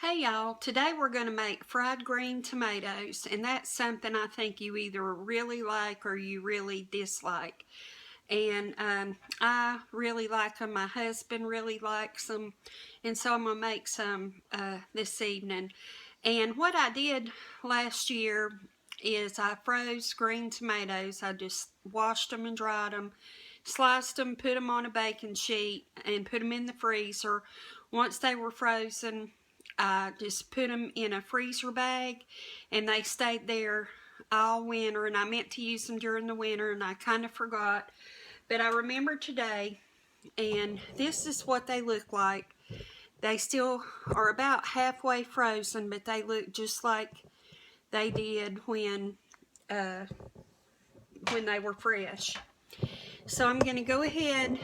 Hey y'all, today we're going to make fried green tomatoes, and that's something I think you either really like or you really dislike. And I really like them, my husband really likes them, and so I'm going to make some this evening. And what I did last year is I froze green tomatoes. I just washed them and dried them, sliced them, put them on a baking sheet, and put them in the freezer. Once they were frozen, I just put them in a freezer bag, and they stayed there all winter, and I meant to use them during the winter, and I kind of forgot. But I remember today, and this is what they look like. They still are about halfway frozen, but they look just like they did when they were fresh. So I'm going to go ahead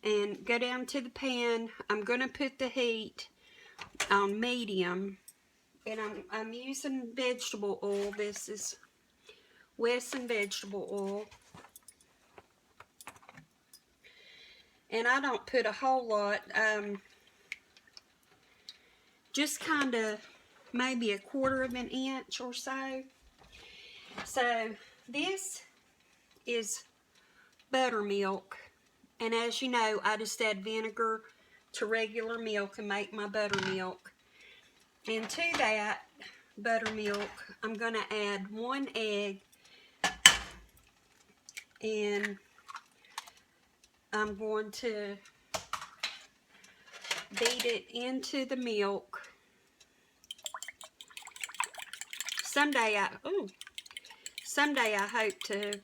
and go down to the pan. I'm going to put the heat on medium, and I'm using vegetable oil. This is Wesson vegetable oil, and I don't put a whole lot, just kind of maybe 1/4 of an inch or so. So this is buttermilk, and as you know, I just add vinegar to regular milk and make my buttermilk. And to that buttermilk, I'm going to add 1 egg, and I'm going to beat it into the milk. Someday I hope to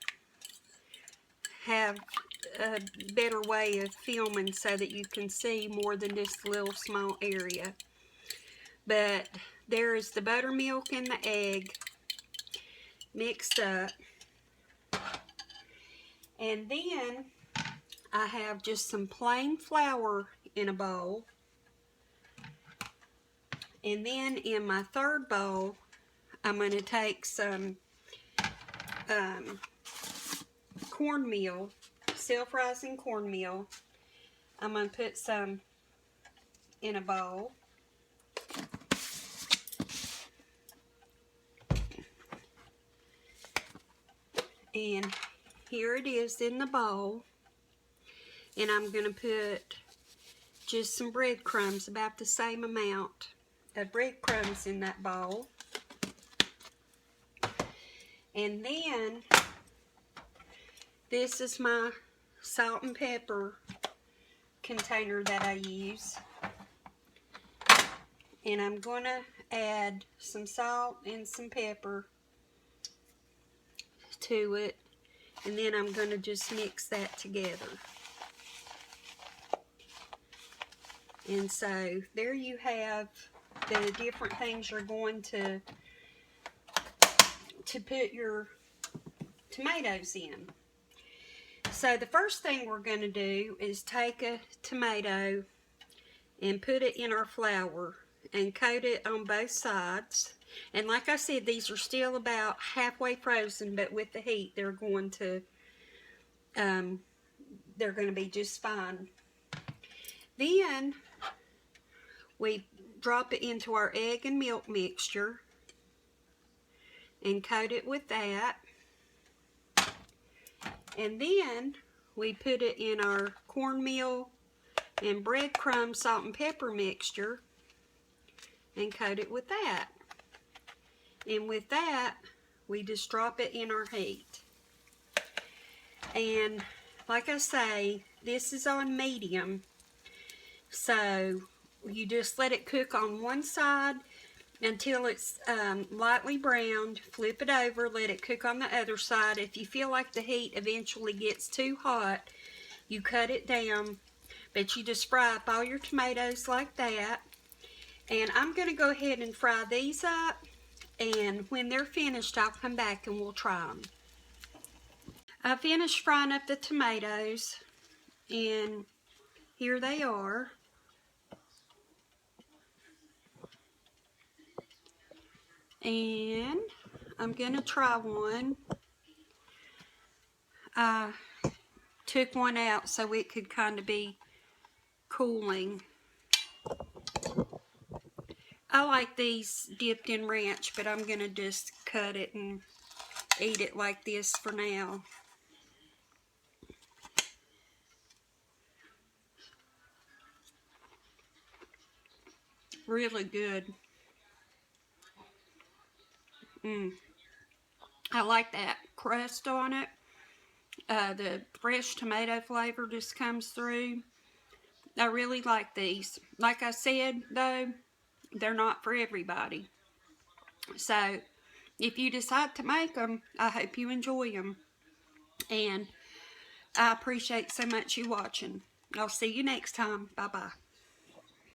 have a better way of filming so that you can see more than this little small area. But there is the buttermilk and the egg mixed up. And then I have just some plain flour in a bowl. And then in my third bowl, I'm going to take some cornmeal, self-rising cornmeal. I'm going to put some in a bowl. And here it is in the bowl. And I'm going to put just some breadcrumbs, about the same amount of breadcrumbs in that bowl. And then this is my salt and pepper container that I use. And I'm going to add some salt and some pepper to it. And then I'm going to just mix that together. And so there you have the different things you're going to put your tomatoes in. So the first thing we're going to do is take a tomato and put it in our flour and coat it on both sides. And like I said, these are still about halfway frozen, but with the heat they're going to be just fine. Then we drop it into our egg and milk mixture and coat it with that. And then we put it in our cornmeal and breadcrumb salt and pepper mixture and coat it with that. And with that, we just drop it in our heat. And like I say, this is on medium, so you just let it cook on one side until it's lightly browned. Flip it over, let it cook on the other side. If you feel like the heat eventually gets too hot, you cut it down, but you just fry up all your tomatoes like that. And I'm going to go ahead and fry these up, and when they're finished, I'll come back and we'll try them. I finished frying up the tomatoes, and here they are. And I'm going to try one. I took one out so it could kind of be cooling. I like these dipped in ranch, but I'm going to just cut it and eat it like this for now. Really good. I like that crust on it. The fresh tomato flavor just comes through. I really like these. Like I said, though, they're not for everybody. So, if you decide to make them, I hope you enjoy them. And I appreciate so much you watching. I'll see you next time. Bye-bye.